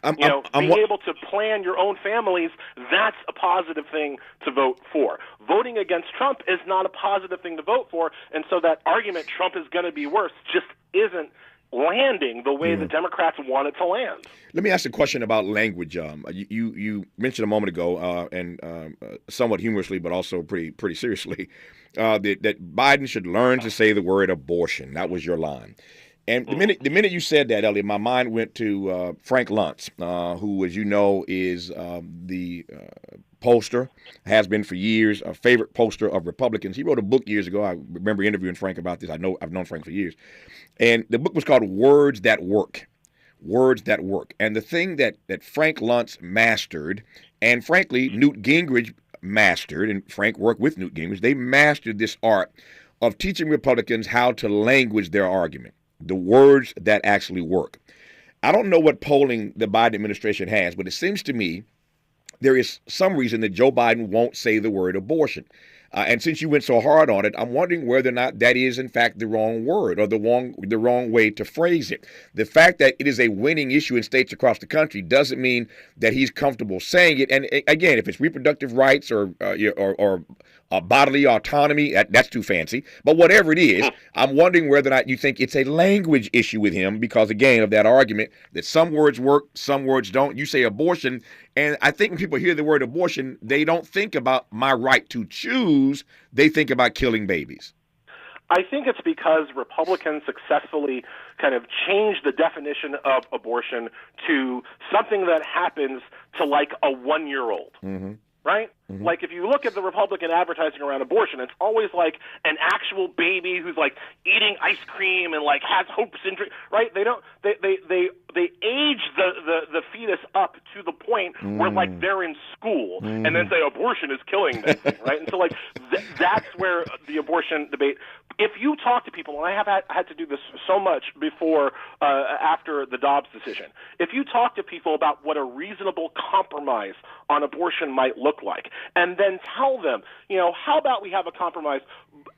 Being able to plan your own families, that's a positive thing to vote for. Voting against Trump is not a positive thing to vote for, and so that argument Trump is going to be worse just isn't landing the way the Democrats want it to land. Let me ask a question about language. You mentioned a moment ago, and somewhat humorously, but also pretty seriously, that Biden should learn to say the word abortion. That was your line. And the minute you said that, Elliot, my mind went to Frank Luntz, who, as you know, is the pollster, has been for years, a favorite pollster of Republicans. He wrote a book years ago. I remember interviewing Frank about this. I've known Frank for years. And the book was called Words That Work. Words That Work. And the thing that Frank Luntz mastered, and frankly, Newt Gingrich mastered, and Frank worked with Newt Gingrich, they mastered this art of teaching Republicans how to language their argument, the words that actually work. I don't know what polling the Biden administration has, but it seems to me there is some reason that Joe Biden won't say the word abortion. And since you went so hard on it, I'm wondering whether or not that is, in fact, the wrong word or the wrong way to phrase it. The fact that it is a winning issue in states across the country doesn't mean that he's comfortable saying it. And again, if it's reproductive rights or bodily autonomy, that's too fancy. But whatever it is, I'm wondering whether or not you think it's a language issue with him because, again, of that argument that some words work, some words don't. You say abortion, and I think when people hear the word abortion, they don't think about my right to choose. They think about killing babies. I think it's because Republicans successfully kind of changed the definition of abortion to something that happens to like a 1-year-old. Right? Like if you look at the Republican advertising around abortion, it's always like an actual baby who's like eating ice cream and like has hopes and dreams, right? They age the fetus up to the point where like they're in school and then say abortion is killing them, right? And so like that's where the abortion debate. If you talk to people, and I have had to do this so much before after the Dobbs decision, if you talk to people about what a reasonable compromise on abortion might look like, and then tell them, how about we have a compromise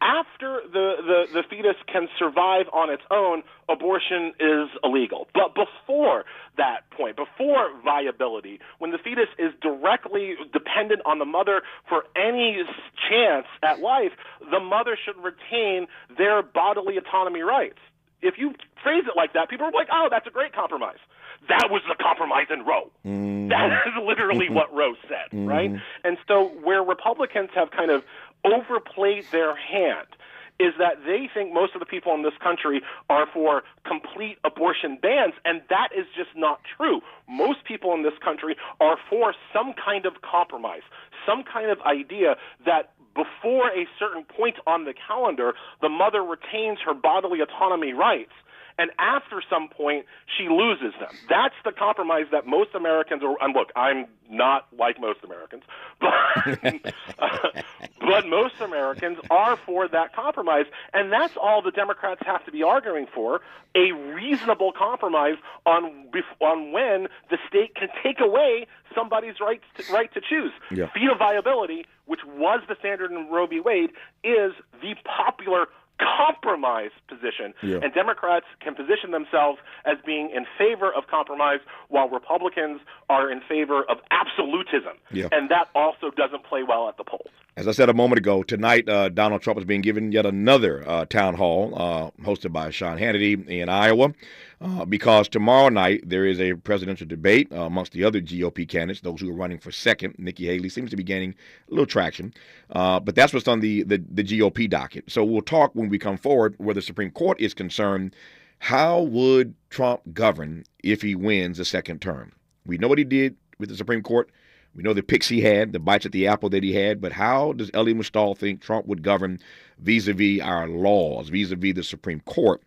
after the fetus can survive on its own, abortion is illegal. But before that point, before viability, when the fetus is directly dependent on the mother for any chance at life, the mother should retain their bodily autonomy rights. If you phrase it like that, people are like, oh, that's a great compromise. That was the compromise in Roe. That is literally what Roe said, right? And so where Republicans have kind of overplayed their hand is that they think most of the people in this country are for complete abortion bans, and that is just not true. Most people in this country are for some kind of compromise, some kind of idea that before a certain point on the calendar, the mother retains her bodily autonomy rights. And after some point, she loses them. That's the compromise that most Americans are. And look, I'm not like most Americans, but most Americans are for that compromise. And that's all the Democrats have to be arguing for, a reasonable compromise on when the state can take away somebody's right to choose. Yeah. Fetal viability, which was the standard in Roe v. Wade, is the popular compromise position, and Democrats can position themselves as being in favor of compromise while Republicans are in favor of absolutism, and that also doesn't play well at the polls. As I said a moment ago, tonight Donald Trump is being given yet another town hall hosted by Sean Hannity in Iowa because tomorrow night there is a presidential debate amongst the other GOP candidates, those who are running for second. Nikki Haley seems to be gaining a little traction, but that's what's on the GOP docket. So we'll talk when we come forward where the Supreme Court is concerned. How would Trump govern if he wins a second term? We know what he did with the Supreme Court. We know the picks he had, the bites at the apple that he had, but how does Elie Mystal think Trump would govern vis-a-vis our laws, vis-a-vis the Supreme Court,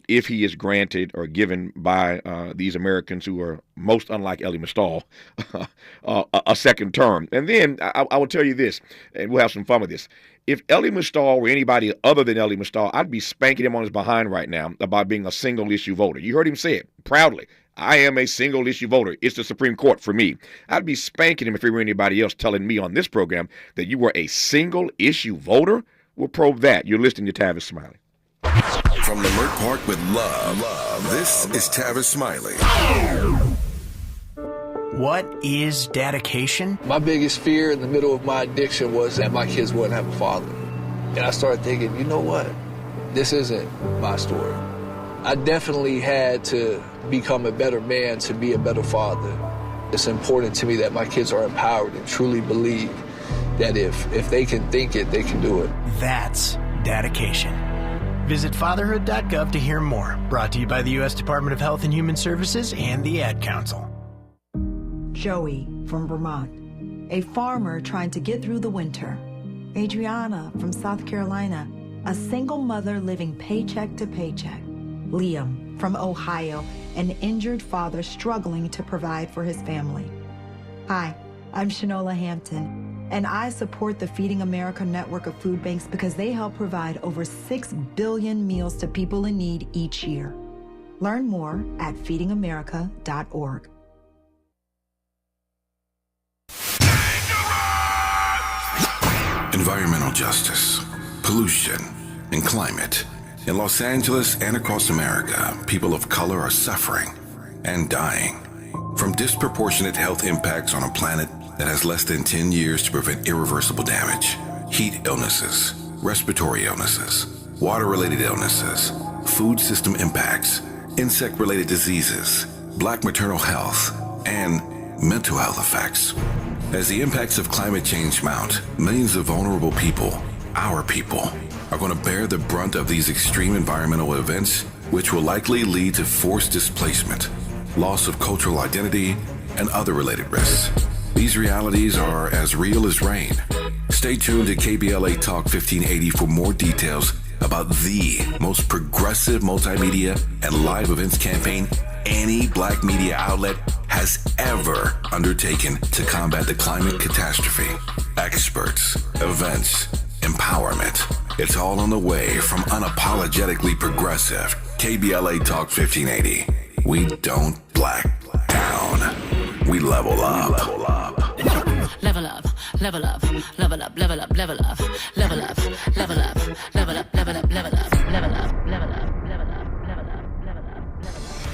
if he is granted or given by these Americans who are most unlike Elie Mystal a second term? And then I will tell you this, and we'll have some fun with this. If Elie Mystal were anybody other than Elie Mystal, I'd be spanking him on his behind right now about being a single-issue voter. You heard him say it proudly. I am a single-issue voter. It's the Supreme Court for me. I'd be spanking him if he were anybody else telling me on this program that you were a single-issue voter. We'll probe that. You're listening to Tavis Smiley. From Leimert Park with love, this is Tavis Smiley. What is dedication? My biggest fear in the middle of my addiction was that my kids wouldn't have a father. And I started thinking, you know what? This isn't my story. I definitely had to become a better man to be a better father. It's important to me that my kids are empowered and truly believe that if they can think it, they can do it. That's dedication. Visit fatherhood.gov to hear more. Brought to you by the U.S. Department of Health and Human Services and the Ad Council. Joey from Vermont, a farmer trying to get through the winter. Adriana from South Carolina, a single mother living paycheck to paycheck. Liam from Ohio, an injured father struggling to provide for his family. Hi, I'm Shanola Hampton, and I support the Feeding America network of food banks because they help provide over 6 billion meals to people in need each year. Learn more at feedingamerica.org. Environmental justice, pollution, and climate. In Los Angeles and across America, people of color are suffering and dying from disproportionate health impacts on a planet that has less than 10 years to prevent irreversible damage. Heat illnesses, respiratory illnesses, water-related illnesses, food system impacts, insect-related diseases, black maternal health, and mental health effects. As the impacts of climate change mount, millions of vulnerable people, our people, are going to bear the brunt of these extreme environmental events, which will likely lead to forced displacement, loss of cultural identity, and other related risks. These realities are as real as rain. Stay tuned to KBLA Talk 1580 for more details about the most progressive multimedia and live events campaign any black media outlet has ever undertaken to combat the climate catastrophe. Experts, events, empowerment. It's all on the way from unapologetically progressive KBLA Talk 1580. We don't black down. We level up. Level up, level up, level up, level up, level up, level up, level up, level up, level up, level up, level up, level up.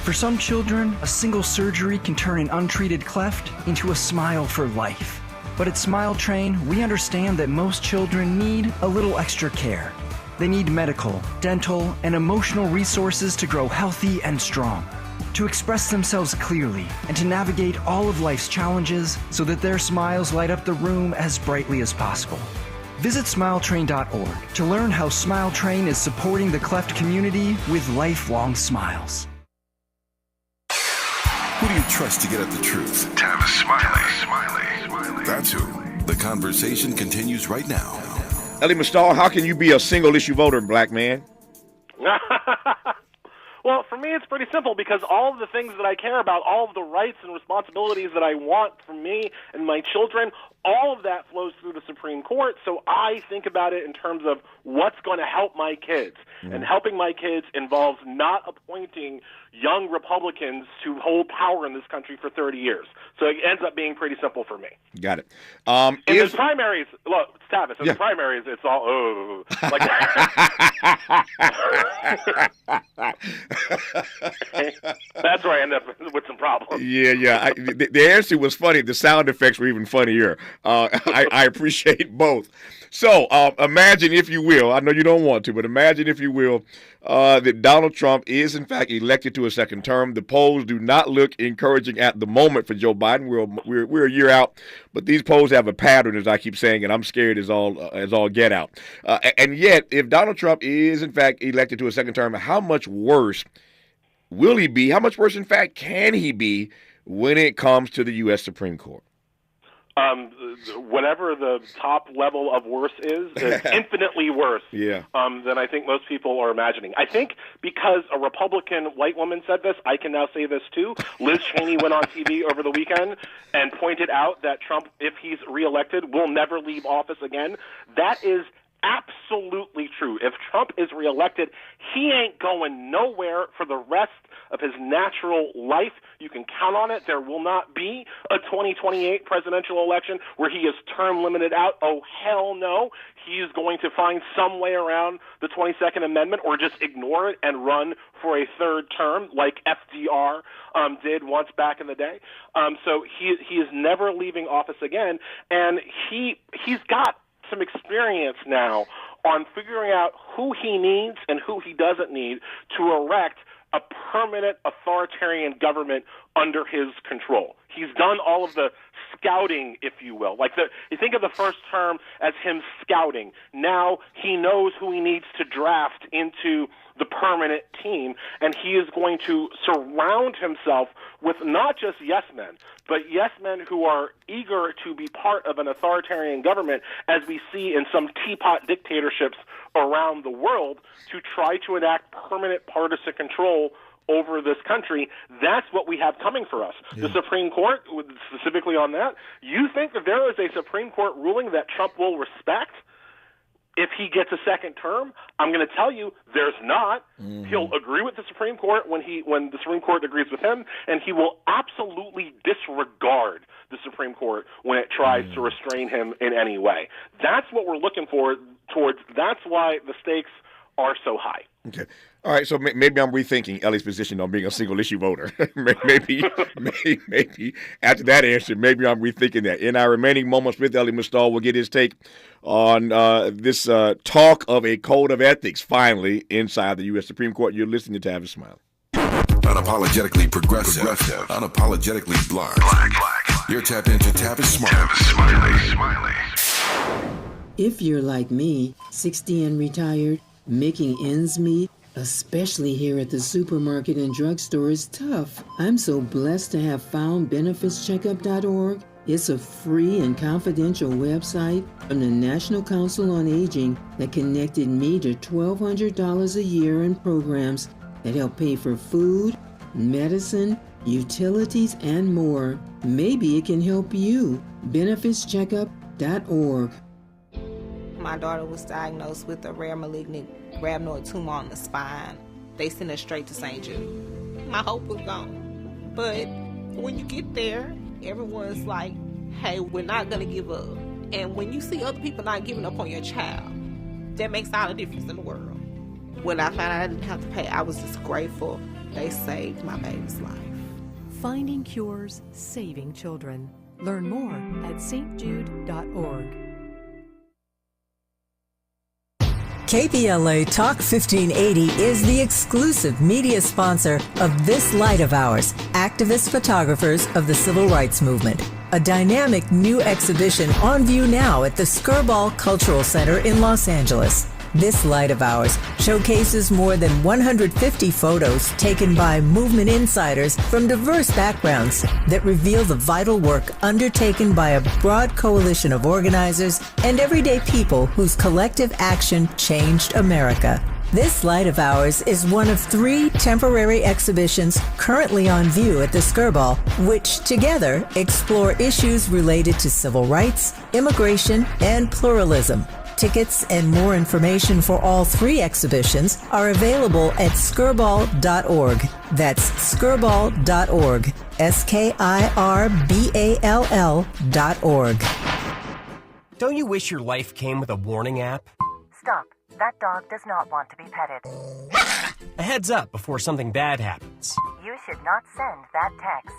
For some children, a single surgery can turn an untreated cleft into a smile for life. But at Smile Train, we understand that most children need a little extra care. They need medical, dental, and emotional resources to grow healthy and strong, to express themselves clearly, and to navigate all of life's challenges so that their smiles light up the room as brightly as possible. Visit SmileTrain.org to learn how Smile Train is supporting the cleft community with lifelong smiles. Who do you trust to get at the truth? Tavis Smiley. That's who. The conversation continues right now. Elie Mystal, how can you be a single-issue voter, black man? Well, for me, it's pretty simple because all of the things that I care about, all of the rights and responsibilities that I want for me and my children, all of that flows through the Supreme Court. So I think about it in terms of what's going to help my kids. And helping my kids involves not appointing young Republicans to hold power in this country for 30 years. So it ends up being pretty simple for me. Got it. In the primaries, look, Tavis, in the primaries, it's all, like that's where I end up with some problems. Yeah. The answer was funny. The sound effects were even funnier. I appreciate both. So imagine, if you will, I know you don't want to, but imagine, if you will, that Donald Trump is, in fact, elected to a second term. The polls do not look encouraging at the moment for Joe Biden. We're a year out, but these polls have a pattern, as I keep saying, and I'm scared as all get out. And yet, if Donald Trump is, in fact, elected to a second term, how much worse will he be? How much worse, in fact, can he be when it comes to the U.S. Supreme Court? whatever the top level of worse is infinitely worse than I think most people are imagining. I think because a Republican white woman said this, I can now say this too. Liz Cheney went on TV over the weekend and pointed out that Trump, if he's reelected, will never leave office again. That is absolutely true. If Trump is reelected, he ain't going nowhere for the rest of his natural life. You can count on it. There will not be a 2028 presidential election where he is term limited out. Oh, hell no. He is going to find some way around the 22nd Amendment or just ignore it and run for a third term like FDR did once back in the day. So he is never leaving office again. And he's got some experience now on figuring out who he needs and who he doesn't need to erect a permanent authoritarian government under his control. He's done all of the scouting, if you will. You think of the first term as him scouting. Now he knows who he needs to draft into the permanent team, and he is going to surround himself with not just yes men, but yes men who are eager to be part of an authoritarian government, as we see in some teapot dictatorships around the world, to try to enact permanent partisan control over this country. That's what we have coming for us. The Supreme Court, specifically on that, you think that there is a Supreme Court ruling that Trump will respect if he gets a second term? I'm going to tell you, there's not. He'll agree with the Supreme Court when the Supreme Court agrees with him, and he will absolutely disregard the Supreme Court when it tries to restrain him in any way. That's what we're looking towards. That's why the stakes are so high. Okay. All right, so maybe I'm rethinking Ellie's position on being a single-issue voter. maybe after that answer, maybe I'm rethinking that. In our remaining moments with Ellie Mustall, we'll get his take on this talk of a code of ethics, finally, inside the U.S. Supreme Court. You're listening to Tavis Smiley. Unapologetically progressive. Unapologetically black. You're tapped into Tavis Smiley. If you're like me, 60 and retired, making ends meet, especially here at the supermarket and drugstore, is tough. I'm so blessed to have found benefitscheckup.org. It's a free and confidential website from the National Council on Aging that connected me to $1,200 a year in programs that help pay for food, medicine, utilities, and more. Maybe it can help you. benefitscheckup.org. My daughter was diagnosed with a rare malignant rhabdoid tumor on the spine. They sent her straight to St. Jude. My hope was gone. But when you get there, everyone's like, hey, we're not going to give up. And when you see other people not giving up on your child, that makes all the difference in the world. When I found out I didn't have to pay, I was just grateful. They saved my baby's life. Finding cures, saving children. Learn more at stjude.org. KBLA Talk 1580 is the exclusive media sponsor of this light of ours, activist photographers of the Civil Rights Movement. A dynamic new exhibition on view now at the Skirball Cultural Center in Los Angeles. This light of ours showcases more than 150 photos taken by movement insiders from diverse backgrounds that reveal the vital work undertaken by a broad coalition of organizers and everyday people whose collective action changed America. This light of ours is one of 3 temporary exhibitions currently on view at the Skirball, which together explore issues related to civil rights, immigration, and pluralism. Tickets and more information for all 3 exhibitions are available at skirball.org. That's skirball.org. SKIRBALL.org. Don't you wish your life came with a warning app? Stop. That dog does not want to be petted. A heads up before something bad happens. You should not send that text.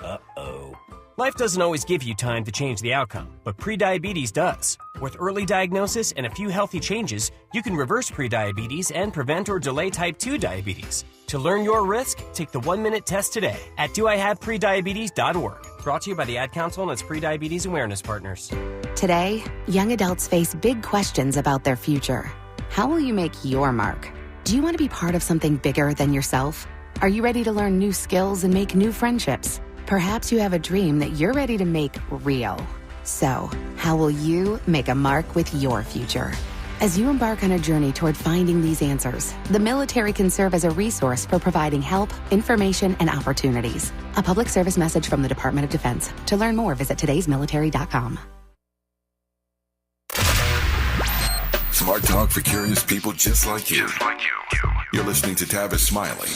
Uh-oh. Life doesn't always give you time to change the outcome, but prediabetes does. With early diagnosis and a few healthy changes, you can reverse prediabetes and prevent or delay type 2 diabetes. To learn your risk, take the 1-minute test today at doihaveprediabetes.org. Brought to you by the Ad Council and its Prediabetes Awareness Partners. Today, young adults face big questions about their future. How will you make your mark? Do you want to be part of something bigger than yourself? Are you ready to learn new skills and make new friendships? Perhaps you have a dream that you're ready to make real. So, how will you make a mark with your future? As you embark on a journey toward finding these answers, the military can serve as a resource for providing help, information, and opportunities. A public service message from the Department of Defense. To learn more, visit today'smilitary.com. Smart talk for curious people just like you. You're listening to Tavis Smiley.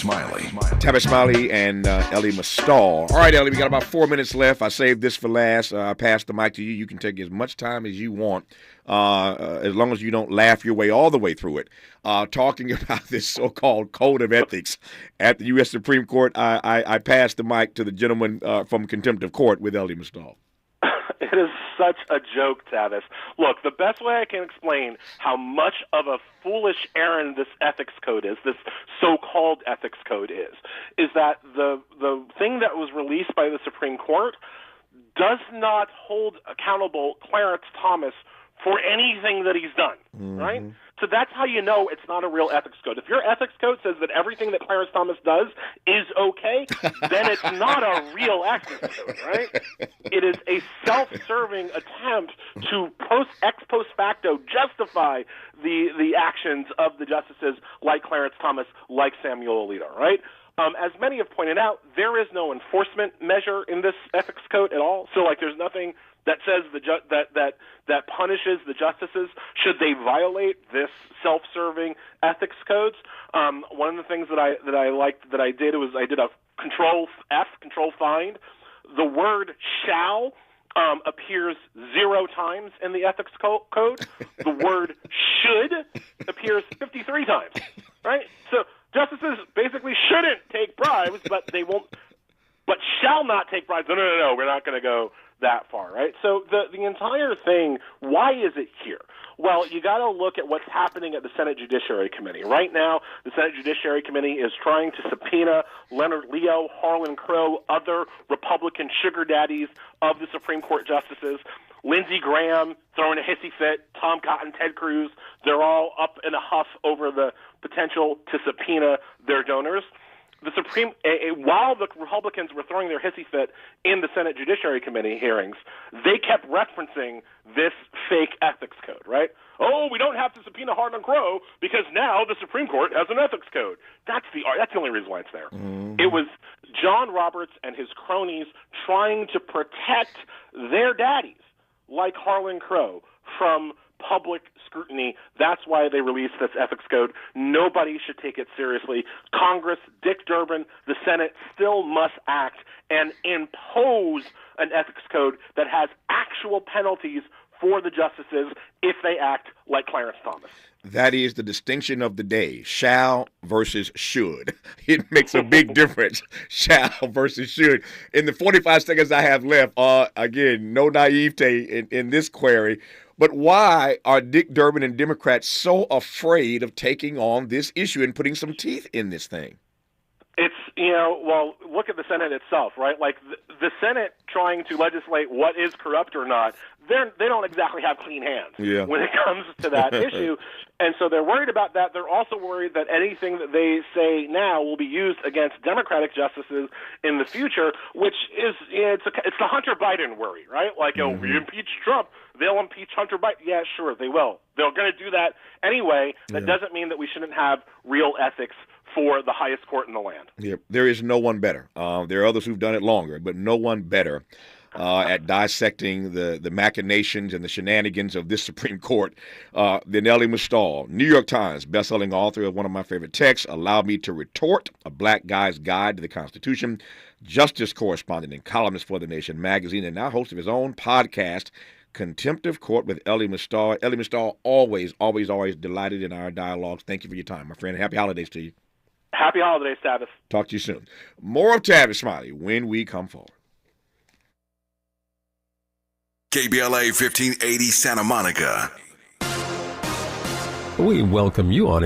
Tavis Smiley and Ellie Mastal. All right, Ellie, we got about 4 minutes left. I saved this for last. I passed the mic to you. You can take as much time as you want, as long as you don't laugh your way all the way through it. Talking about this so-called code of ethics at the U.S. Supreme Court, I passed the mic to the gentleman from contempt of court with Ellie Mastal. It is such a joke, Tavis. Look, the best way I can explain how much of a foolish errand this ethics code is, this so-called ethics code is that the thing that was released by the Supreme Court does not hold accountable Clarence Thomas for anything that he's done, right? So that's how you know it's not a real ethics code. If your ethics code says that everything that Clarence Thomas does is okay, then it's not a real ethics code, right? It is a self-serving attempt to ex post facto justify the actions of the justices like Clarence Thomas, like Samuel Alito, right? As many have pointed out, there is no enforcement measure in this ethics code at all. So, there's nothing that says that punishes the justices should they violate this self-serving ethics codes. One of the things that I liked that I did was I did a control find. The word shall appears 0 times in the ethics code. The word should appears 53 times. Right? So justices basically shouldn't take bribes, but they won't. But shall not take bribes. No. We're not going to go that far, right? So the entire thing, why is it here? Well, you got to look at what's happening at the Senate Judiciary Committee. Right now, the Senate Judiciary Committee is trying to subpoena Leonard Leo, Harlan Crow, other Republican sugar daddies of the Supreme Court justices. Lindsey Graham throwing a hissy fit, Tom Cotton, Ted Cruz, they're all up in a huff over the potential to subpoena their donors. While the Republicans were throwing their hissy fit in the Senate Judiciary Committee hearings, they kept referencing this fake ethics code, right? Oh, we don't have to subpoena Harlan Crow because now the Supreme Court has an ethics code. That's the only reason why it's there. It was John Roberts and his cronies trying to protect their daddies, like Harlan Crow, from public scrutiny. That's why they released this ethics code. Nobody should take it seriously. Congress, Dick Durbin, the Senate still must act and impose an ethics code that has actual penalties for the justices if they act like Clarence Thomas. That is the distinction of the day, shall versus should. It makes a big difference, shall versus should. In the 45 seconds I have left, again, no naivete in this query, but why are Dick Durbin and Democrats so afraid of taking on this issue and putting some teeth in this thing? It's, well, look at the Senate itself, right? Like the Senate trying to legislate what is corrupt or not, they don't exactly have clean hands when it comes to that issue. And so they're worried about that. They're also worried that anything that they say now will be used against Democratic justices in the future, which is, it's the Hunter Biden worry, right? Like, we impeach Trump, they'll impeach Hunter Biden. Yeah, sure, they will. They're going to do that anyway. That doesn't mean that we shouldn't have real ethics for the highest court in the land. Yeah, there is no one better. There are others who've done it longer, but no one better at dissecting the machinations and the shenanigans of this Supreme Court than Ellie Mastal, New York Times bestselling author of one of my favorite texts, Allow Me to Retort, A Black Guy's Guide to the Constitution, justice correspondent and columnist for The Nation magazine, and now host of his own podcast, Contempt of Court with Ellie Mastal. Ellie Mastal, always delighted in our dialogues. Thank you for your time, my friend. Happy holidays to you. Happy holidays, Tavis. Talk to you soon. More of Tavis Smiley when we come forward. KBLA 1580 Santa Monica. We welcome you on